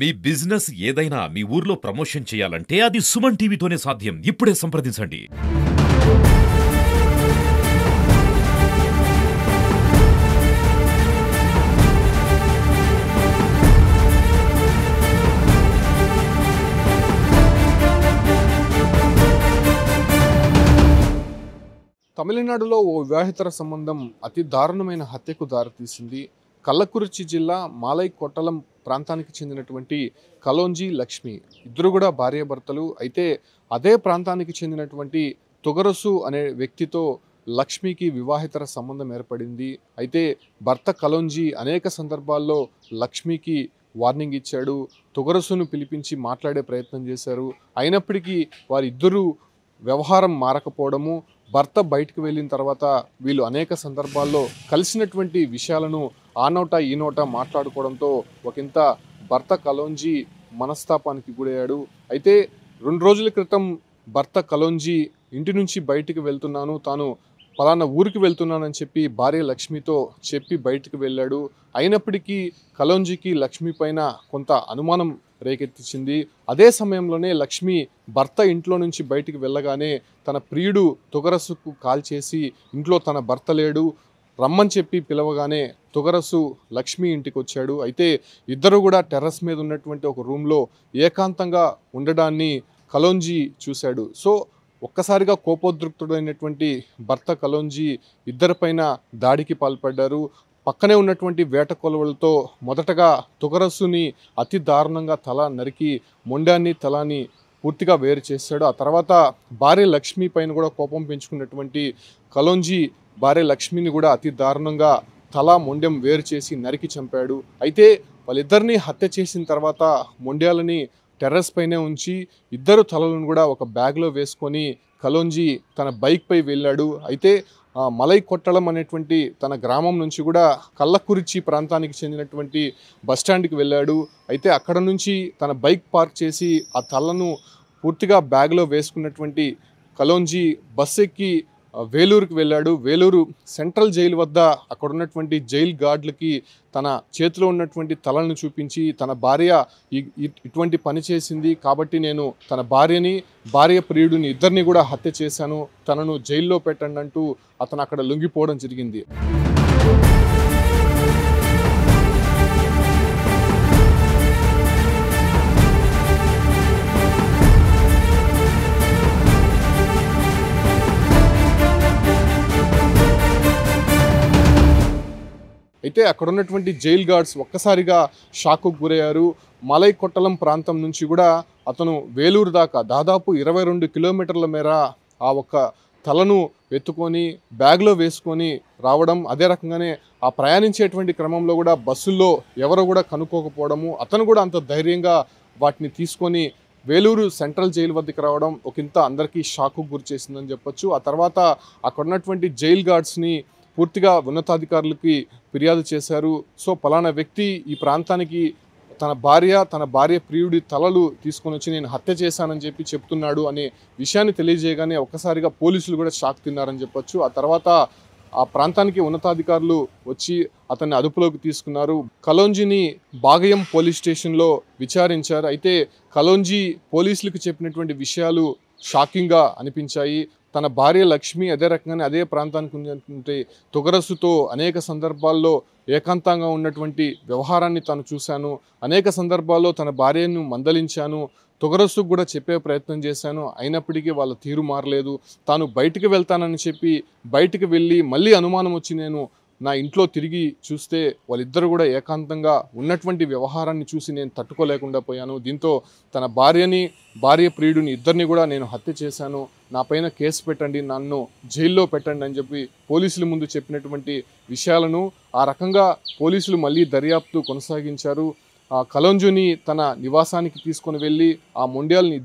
మీ business ఏదైనా మీ ఊర్లో promotion చేయాలంటే అది సుమన్ టీవీతోనే సాధ్యం. ఇప్పుడే సంప్రదించండి. తమిళనాడులో ఓ వివాహేతర సంబంధం అతి దారుణమైన హత్యకు దారితీసింది. కల్లకురిచి జిల్లా మాలై కొట్టలం ప్రాంతానికి చెందినటువంటి కలోంజీ లక్ష్మి ఇద్దరు కూడా భార్యాభర్తలు. అయితే అదే ప్రాంతానికి చెందినటువంటి తొగరసు అనే వ్యక్తితో లక్ష్మికి వివాహేతర సంబంధం ఏర్పడింది. అయితే భర్త కలోంజీ అనేక సందర్భాల్లో లక్ష్మికి వార్నింగ్ ఇచ్చాడు. తొగరసును పిలిపించి మాట్లాడే ప్రయత్నం చేశారు. అయినప్పటికీ వారిద్దరూ వ్యవహారం మారకపోవడము, భర్త బయటకు వెళ్ళిన తర్వాత వీళ్ళు అనేక సందర్భాల్లో కలిసినటువంటి విషయాలను ఆ నోట ఈ నోట మాట్లాడుకోవడంతో ఒకంత భర్త కలోంజీ మనస్తాపానికి గురయ్యాడు. అయితే 2 రోజుల క్రితం భర్త కలోంజీ ఇంటి నుంచి బయటికి వెళ్తున్నాను, తాను పలానా ఊరికి వెళ్తున్నానని చెప్పి భార్య లక్ష్మితో చెప్పి బయటికి వెళ్ళాడు. అయినప్పటికీ కలోంజీకి లక్ష్మి పైన కొంత అనుమానం రేకెత్తించింది. అదే సమయంలోనే లక్ష్మి భర్త ఇంట్లో నుంచి బయటికి వెళ్ళగానే తన ప్రియుడు తొగరసుకు కాల్ చేసి ఇంట్లో తన భర్త లేడు రమ్మని చెప్పి పిలవగానే తొగరసు లక్ష్మి ఇంటికి వచ్చాడు. అయితే ఇద్దరు కూడా టెర్రస్ మీద ఉన్నటువంటి ఒక రూమ్లో ఏకాంతంగా ఉండడాన్ని కలోంజీ చూశాడు. సో ఒక్కసారిగా కోపోద్రిక్తుడైనటువంటి భర్త కలోంజీ ఇద్దరిపైన దాడికి పాల్పడ్డారు. పక్కనే ఉన్నటువంటి వేట కొలవలతో మొదటగా తొగరసుని అతి దారుణంగా తల నరికి మొండాన్ని తలాన్ని పూర్తిగా వేరు చేశాడు. ఆ తర్వాత భార్య లక్ష్మి పైన కూడా కోపం పెంచుకున్నటువంటి కలోంజీ భార్య లక్ష్మిని కూడా అతి దారుణంగా తల మొండెం వేరు చేసి నరికి చంపాడు. అయితే వాళ్ళిద్దరిని హత్య చేసిన తర్వాత మొండ్యాలని టెర్రస్ పైనే ఉంచి ఇద్దరు తలలను కూడా ఒక బ్యాగ్లో వేసుకొని కలోంజీ తన బైక్పై వెళ్ళాడు. అయితే మలై కొట్టడం అనేటువంటి తన గ్రామం నుంచి కూడా కల్లకురిచి ప్రాంతానికి చెందినటువంటి బస్టాండ్కి వెళ్ళాడు. అయితే అక్కడ నుంచి తన బైక్ పార్క్ చేసి ఆ తలను పూర్తిగా బ్యాగ్లో వేసుకున్నటువంటి కలోంజీ బస్ ఎక్కి వేలూరుకి వెళ్ళాడు. వేలూరు సెంట్రల్ జైలు వద్ద అక్కడ ఉన్నటువంటి జైల్ గార్డులకి తన చేతిలో ఉన్నటువంటి తలను చూపించి తన భార్య ఇటువంటి పని చేసింది కాబట్టి నేను తన భార్య ప్రియుడిని ఇద్దరిని కూడా హత్య చేశాను, తనను జైల్లో పెట్టండి అంటూ అతను అక్కడ లొంగిపోవడం జరిగింది. అయితే అక్కడ ఉన్నటువంటి జైల్ గార్డ్స్ ఒక్కసారిగా షాక్కు గురయ్యారు. మలై కొట్టలం ప్రాంతం నుంచి కూడా అతను వేలూరు దాకా దాదాపు 22 కిలోమీటర్ల మేర ఆ ఒక్క తలను ఎత్తుకొని బ్యాగ్లో వేసుకొని రావడం, అదే రకంగానే ఆ ప్రయాణించేటువంటి క్రమంలో కూడా బస్సుల్లో ఎవరో కూడా కనుక్కోకపోవడము, అతను కూడా అంత ధైర్యంగా వాటిని తీసుకొని వేలూరు సెంట్రల్ జైలు వద్దకు రావడం ఒకంత అందరికీ షాక్కు గురి చేసిందని చెప్పొచ్చు. ఆ తర్వాత అక్కడ ఉన్నటువంటి జైల్ గార్డ్స్ని పూర్తిగా ఉన్నతాధికారులకి ఫిర్యాదు చేశారు. సో పలానా వ్యక్తి ఈ ప్రాంతానికి తన భార్య ప్రియుడి తలలు తీసుకొని వచ్చి నేను హత్య చేశానని చెప్పి చెప్తున్నాడు అనే విషయాన్ని తెలియజేయగానే ఒక్కసారిగా పోలీసులు కూడా షాక్ తిన్నారని చెప్పొచ్చు. ఆ తర్వాత ఆ ప్రాంతానికి ఉన్నతాధికారులు వచ్చి అతన్ని అదుపులోకి తీసుకున్నారు. కలోంజీని బాగయం పోలీస్ స్టేషన్లో విచారించారు. అయితే కలోంజీ పోలీసులకు చెప్పినటువంటి విషయాలు షాకింగ్గా అనిపించాయి. తన భార్య లక్ష్మి అదే రకంగానే అదే ప్రాంతానికి ఉన్నటువంటి తొగరసుతో అనేక సందర్భాల్లో ఏకాంతంగా ఉన్నటువంటి వ్యవహారాన్ని తాను చూశాను, అనేక సందర్భాల్లో తన భార్యను మందలించాను, తొగరసుకు కూడా చెప్పే ప్రయత్నం చేశాను, అయినప్పటికీ వాళ్ళ తీరు మారలేదు. తాను బయటికి వెళ్తానని చెప్పి బయటికి వెళ్ళి మళ్ళీ అనుమానం వచ్చి నేను నా ఇంట్లో తిరిగి చూస్తే వాళ్ళిద్దరు కూడా ఏకాంతంగా ఉన్నటువంటి వ్యవహారాన్ని చూసి నేను తట్టుకోలేకుండా పోయాను. దీంతో తన భార్య ప్రియుడిని ఇద్దరిని కూడా నేను హత్య చేశాను, నా పైన కేసు పెట్టండి, నన్ను జైల్లో పెట్టండి అని చెప్పి పోలీసుల ముందు చెప్పినటువంటి విషయాలను ఆ రకంగా పోలీసులు మళ్ళీ దర్యాప్తు కొనసాగించారు. కలోంజీని తన నివాసానికి తీసుకొని వెళ్ళి ఆ మొండ్యాలని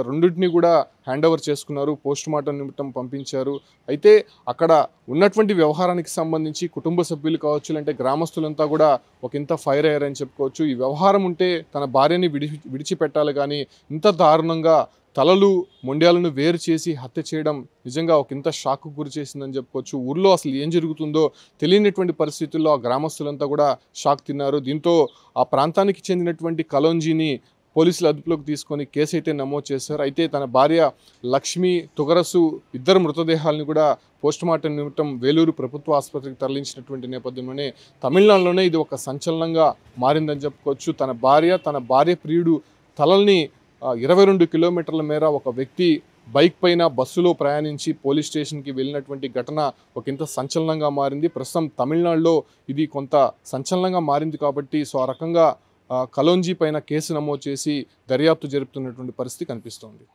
రెండింటిని కూడా హ్యాండ్ ఓవర్ చేసుకున్నారు, పోస్ట్ మార్టం నిమిత్తం పంపించారు. అయితే అక్కడ ఉన్నటువంటి వ్యవహారానికి సంబంధించి కుటుంబ సభ్యులు కావచ్చు, అంటే గ్రామస్తులంతా కూడా ఒకంత ఫైర్ అయ్యారని చెప్పుకోవచ్చు. ఈ వ్యవహారం ఉంటే తన భార్యని విడిచిపెట్టాలి కానీ ఇంత దారుణంగా తలలు మొండ్యాలను వేరు చేసి హత్య చేయడం నిజంగా ఒక ఇంత షాక్కు గురి చేసిందని చెప్పుకోవచ్చు. ఊర్లో అసలు ఏం జరుగుతుందో తెలియనటువంటి పరిస్థితుల్లో ఆ గ్రామస్తులంతా కూడా షాక్ తిన్నారు. దీంతో ఆ ప్రాంతానికి చెందినటువంటి కలోంజీని పోలీసులు అదుపులోకి తీసుకొని కేసు అయితే నమోదు చేశారు. అయితే తన భార్య లక్ష్మి, తొగరసు ఇద్దరు మృతదేహాలను కూడా పోస్టుమార్టం నిమిత్తం వేలూరు ప్రభుత్వ ఆసుపత్రికి తరలించినటువంటి నేపథ్యంలోనే తమిళనాడులోనే ఇది ఒక సంచలనంగా మారిందని చెప్పుకోవచ్చు. తన భార్య ప్రియుడు తలల్ని 22 కిలోమీటర్ల మేర ఒక వ్యక్తి బైక్ పైన బస్సులో ప్రయాణించి పోలీస్ స్టేషన్కి వెళ్ళినటువంటి ఘటన ఒక ఇంత సంచలనంగా మారింది. ప్రస్తుతం తమిళనాడులో ఇది కొంత సంచలనంగా మారింది కాబట్టి ఆ రకంగా కలోంజీ పైన కేసు నమోదు చేసి దర్యాప్తు జరుపుతున్నటువంటి పరిస్థితి కనిపిస్తోంది.